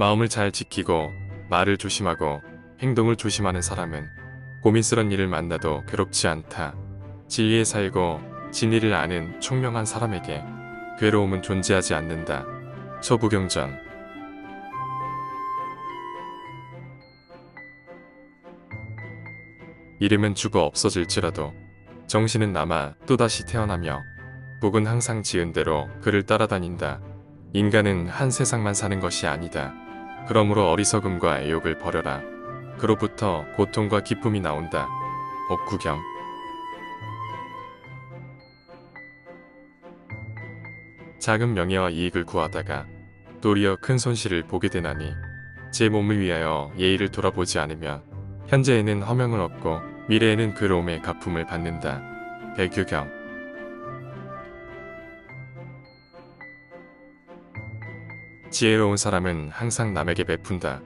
마음을 잘 지키고 말을 조심하고 행동을 조심하는 사람은 고민스런 일을 만나도 괴롭지 않다. 진리에 살고 진리를 아는 총명한 사람에게 괴로움은 존재하지 않는다. 서부경전. 이름은 죽어 없어질지라도 정신은 남아 또다시 태어나며 복은 항상 지은 대로 그를 따라다닌다. 인간은 한 세상만 사는 것이 아니다. 그러므로 어리석음과 애욕을 버려라. 그로부터 고통과 기쁨이 나온다. 법구경. 작은 명예와 이익을 구하다가 도리어 큰 손실을 보게 되나니 제 몸을 위하여 예의를 돌아보지 않으면 현재에는 허명을 얻고 미래에는 괴로움의 갚음을 받는다. 배규경. 지혜로운 사람은 항상 남에게 베푼다.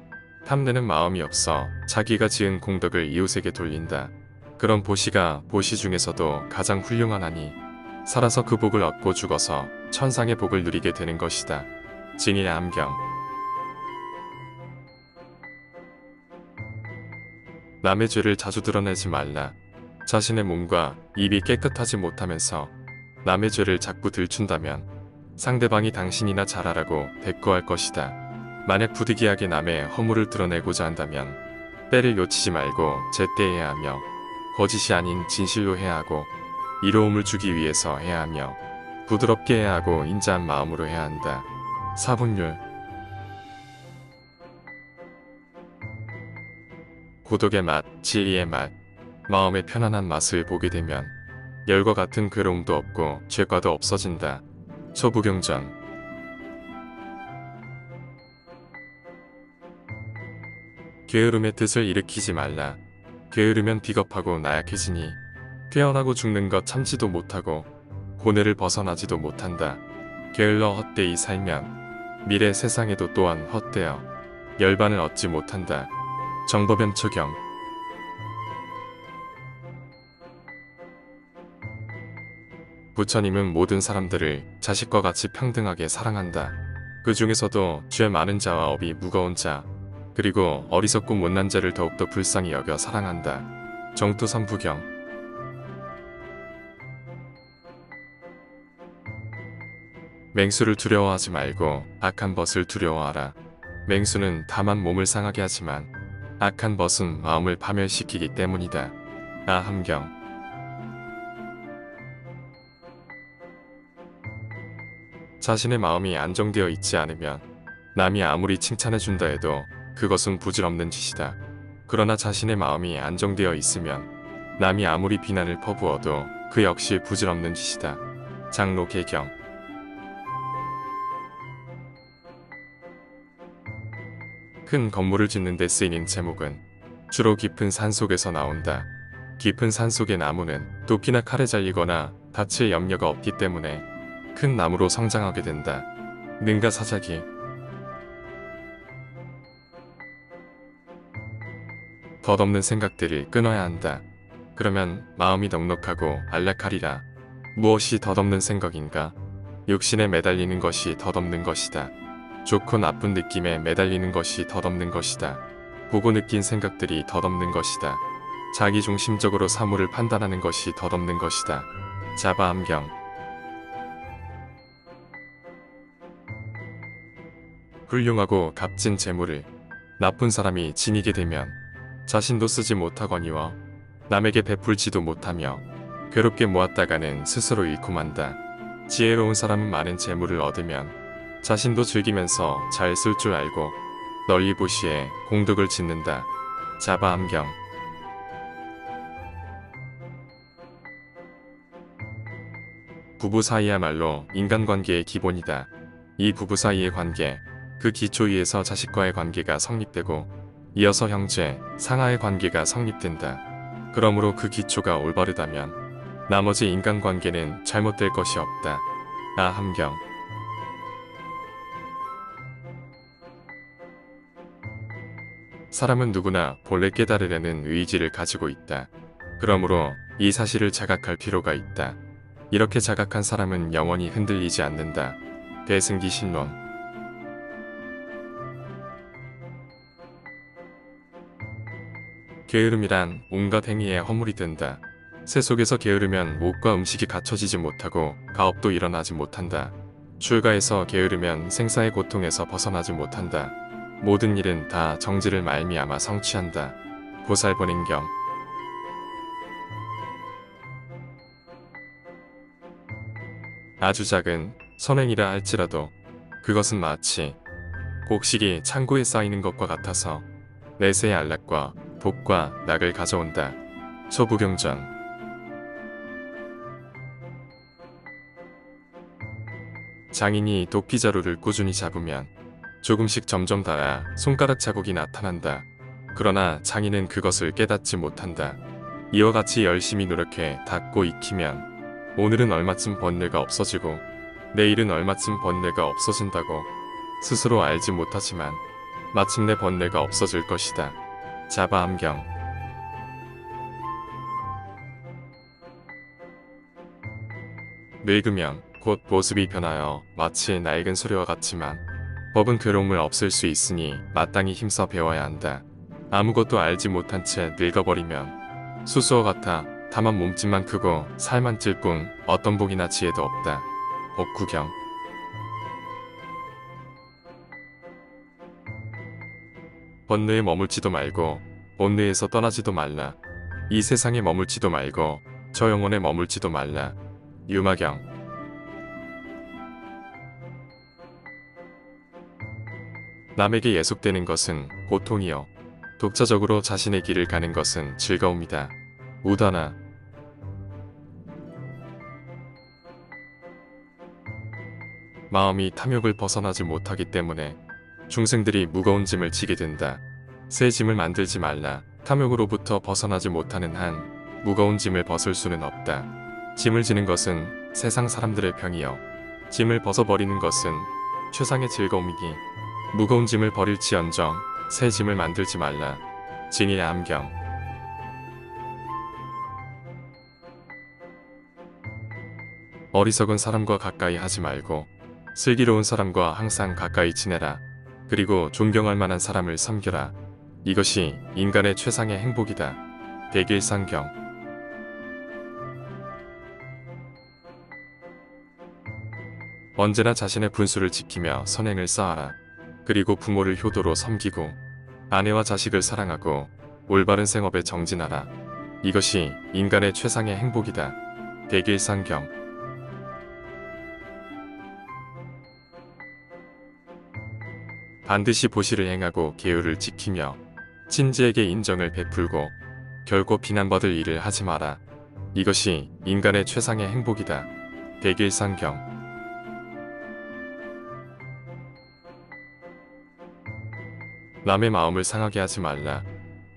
탐내는 마음이 없어 자기가 지은 공덕을 이웃에게 돌린다. 그런 보시가 보시 중에서도 가장 훌륭하나니 살아서 그 복을 얻고 죽어서 천상의 복을 누리게 되는 것이다. 진의 암경. 남의 죄를 자주 드러내지 말라. 자신의 몸과 입이 깨끗하지 못하면서 남의 죄를 자꾸 들춘다면 상대방이 당신이나 잘하라고 대꾸할 것이다. 만약 부득이하게 남의 허물을 드러내고자 한다면 때를 놓치지 말고 제때해야 하며 거짓이 아닌 진실로 해야 하고 이로움을 주기 위해서 해야 하며 부드럽게 해야 하고 인자한 마음으로 해야 한다. 사분율. 고독의 맛, 진리의 맛, 마음의 편안한 맛을 보게 되면 열과 같은 괴로움도 없고 죄과도 없어진다. 서부경전. 게으름의 뜻을 일으키지 말라. 게으르면 비겁하고 나약해지니 깨어나고 죽는 것 참지도 못하고 고뇌를 벗어나지도 못한다. 게을러 헛되이 살면 미래 세상에도 또한 헛되어 열반을 얻지 못한다. 정법염초경. 부처님은 모든 사람들을 자식과 같이 평등하게 사랑한다. 그 중에서도 죄 많은 자와 업이 무거운 자, 그리고 어리석고 못난 자를 더욱더 불쌍히 여겨 사랑한다. 정투선부경. 맹수를 두려워하지 말고 악한 벗을 두려워하라. 맹수는 다만 몸을 상하게 하지만 악한 벗은 마음을 파멸시키기 때문이다. 아함경. 자신의 마음이 안정되어 있지 않으면 남이 아무리 칭찬해준다 해도 그것은 부질없는 짓이다. 그러나 자신의 마음이 안정되어 있으면 남이 아무리 비난을 퍼부어도 그 역시 부질없는 짓이다. 장로 개경. 큰 건물을 짓는 데 쓰이는 제목은 주로 깊은 산속에서 나온다. 깊은 산속의 나무는 도끼나 칼에 잘리거나 다칠 염려가 없기 때문에 큰 나무로 성장하게 된다. 능가 사자기. 덧없는 생각들을 끊어야 한다. 그러면 마음이 넉넉하고 안락하리라. 무엇이 덧없는 생각인가? 육신에 매달리는 것이 덧없는 것이다. 좋고 나쁜 느낌에 매달리는 것이 덧없는 것이다. 보고 느낀 생각들이 덧없는 것이다. 자기중심적으로 사물을 판단하는 것이 덧없는 것이다. 자바암경. 훌륭하고 값진 재물을 나쁜 사람이 지니게 되면 자신도 쓰지 못하거니와 남에게 베풀지도 못하며 괴롭게 모았다가는 스스로 잃고 만다. 지혜로운 사람은 많은 재물을 얻으면 자신도 즐기면서 잘 쓸 줄 알고 널리 보시에 공덕을 짓는다. 자바암경. 부부 사이야말로 인간관계의 기본이다. 이 부부 사이의 관계, 그 기초 위에서 자식과의 관계가 성립되고 이어서 형제, 상하의 관계가 성립된다. 그러므로 그 기초가 올바르다면 나머지 인간관계는 잘못될 것이 없다. 아함경. 사람은 누구나 본래 깨달으려는 의지를 가지고 있다. 그러므로 이 사실을 자각할 필요가 있다. 이렇게 자각한 사람은 영원히 흔들리지 않는다. 대승기 신론. 게으름이란 온갖 행위에 허물이 된다. 새 속에서 게으르면 옷과 음식이 갖춰지지 못하고 가업도 일어나지 못한다. 출가에서 게으르면 생사의 고통에서 벗어나지 못한다. 모든 일은 다 정지를 말미암아 성취한다. 보살본행경. 아주 작은 선행이라 할지라도 그것은 마치 곡식이 창고에 쌓이는 것과 같아서 내세의 안락과 복과 낙을 가져온다. 초부경전. 장인이 도끼자루를 꾸준히 잡으면 조금씩 점점 닳아 손가락 자국이 나타난다. 그러나 장인은 그것을 깨닫지 못한다. 이와 같이 열심히 노력해 닦고 익히면 오늘은 얼마쯤 번뇌가 없어지고 내일은 얼마쯤 번뇌가 없어진다고 스스로 알지 못하지만 마침내 번뇌가 없어질 것이다. 자바암경. 늙으면 곧 모습이 변하여 마치 낡은 소리와 같지만 법은 괴로움을 없앨 수 있으니 마땅히 힘써 배워야 한다. 아무것도 알지 못한 채 늙어버리면 수수와 같아 다만 몸집만 크고 살만 찔 뿐 어떤 복이나 지혜도 없다. 복구경. 번뇌에 머물지도 말고 본뇌에서 떠나지도 말라. 이 세상에 머물지도 말고 저 영혼에 머물지도 말라. 유마경. 남에게 예속되는 것은 고통이요 독자적으로 자신의 길을 가는 것은 즐거움이다. 우다나. 마음이 탐욕을 벗어나지 못하기 때문에 중생들이 무거운 짐을 지게 된다. 새 짐을 만들지 말라. 탐욕으로부터 벗어나지 못하는 한 무거운 짐을 벗을 수는 없다. 짐을 지는 것은 세상 사람들의 병이요 짐을 벗어버리는 것은 최상의 즐거움이니 무거운 짐을 버릴지언정 새 짐을 만들지 말라. 진의 암경. 어리석은 사람과 가까이 하지 말고 슬기로운 사람과 항상 가까이 지내라. 그리고 존경할 만한 사람을 섬겨라. 이것이 인간의 최상의 행복이다. 백일상경. 언제나 자신의 분수를 지키며 선행을 쌓아라. 그리고 부모를 효도로 섬기고 아내와 자식을 사랑하고 올바른 생업에 정진하라. 이것이 인간의 최상의 행복이다. 백일상경. 반드시 보시를 행하고 계율을 지키며 친지에게 인정을 베풀고 결코 비난받을 일을 하지 마라. 이것이 인간의 최상의 행복이다. 백일상경. 남의 마음을 상하게 하지 말라.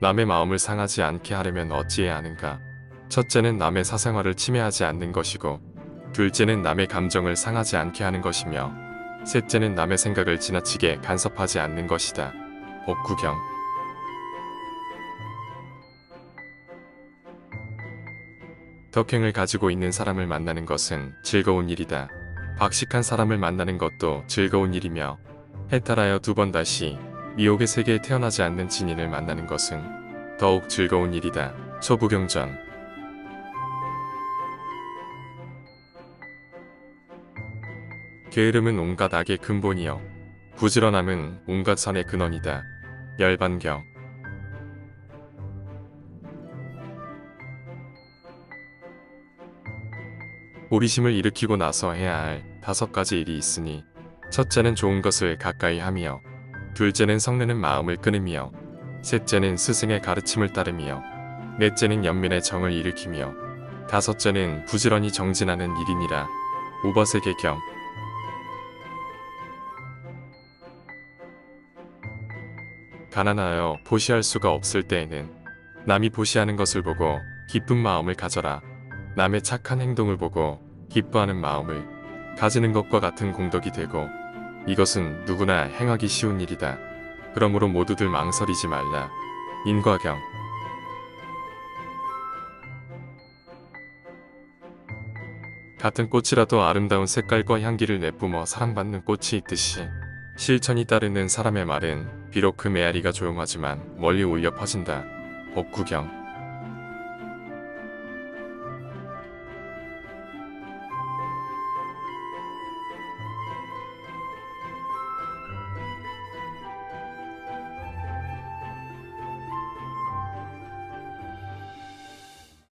남의 마음을 상하지 않게 하려면 어찌해야 하는가? 첫째는 남의 사생활을 침해하지 않는 것이고 둘째는 남의 감정을 상하지 않게 하는 것이며 셋째는 남의 생각을 지나치게 간섭하지 않는 것이다. 복구경. 덕행을 가지고 있는 사람을 만나는 것은 즐거운 일이다. 박식한 사람을 만나는 것도 즐거운 일이며 해탈하여 두 번 다시 미혹의 세계에 태어나지 않는 진인을 만나는 것은 더욱 즐거운 일이다. 초부경전. 게으름은 온갖 악의 근본이요 부지런함은 온갖 선의 근원이다. 열반경. 호기심을 일으키고 나서 해야 할 5가지 일이 있으니 첫째는 좋은 것을 가까이 하며 둘째는 성내는 마음을 끊으며 셋째는 스승의 가르침을 따르며 넷째는 연민의 정을 일으키며 다섯째는 부지런히 정진하는 일이니라. 우버세계경. 가난하여 보시할 수가 없을 때에는 남이 보시하는 것을 보고 기쁜 마음을 가져라. 남의 착한 행동을 보고 기뻐하는 마음을 가지는 것과 같은 공덕이 되고 이것은 누구나 행하기 쉬운 일이다. 그러므로 모두들 망설이지 말라. 인과경. 같은 꽃이라도 아름다운 색깔과 향기를 내뿜어 사랑받는 꽃이 있듯이 실천이 따르는 사람의 말은 비록 그 메아리가 조용하지만 멀리 울려 퍼진다. 복구경.